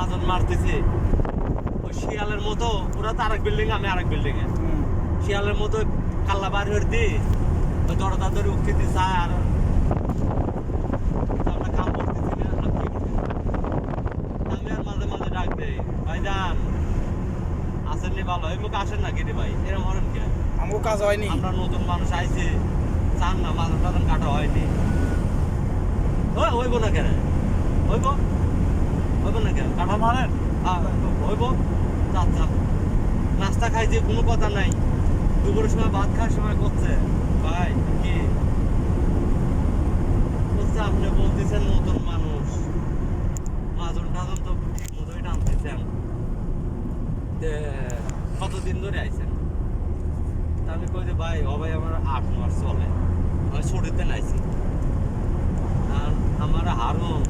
মাজন মারতেছে ওই শিয়ালের মতো ওরা তো আরেক বিল্ডিং আমি আরেক বিল্ডিং এ শিয়ালের মতো কাল্লা বার হয়ে দি ওই দরজা ধরে উঠতে দিছে আর আমরা কাম করতেছি না আমি কি করতেছি আমি আর মাঝে মাঝে ডাক দেই ভাইজান আসেননি ভালো এই মুখ আসেন না কেটে ভাই এরকম হরেন কে আমাকে কাজ হয়নি আমরা নতুন মানুষ আইছে চান না মাজন টাজন কাটা হয়নি হইব না কেন হইব হইব না কেন কাটা মারেন হইব আচ্ছা নাস্তা খাইছে কোনো কথা নাই দুপুরের সময় ভাত খাওয়ার সময় করছে ভাই কি বলছে আপনি বলতেছেন নতুন মানুষ মাজন টাজন তো ঠিক মতোই টানতেছেন কতদিন ধরে আইছেন তা আমি কই যে ভাই ও ভাই আমার 8 মাস চলে আমি ছুটিতে নাইছি আর আমার হারুন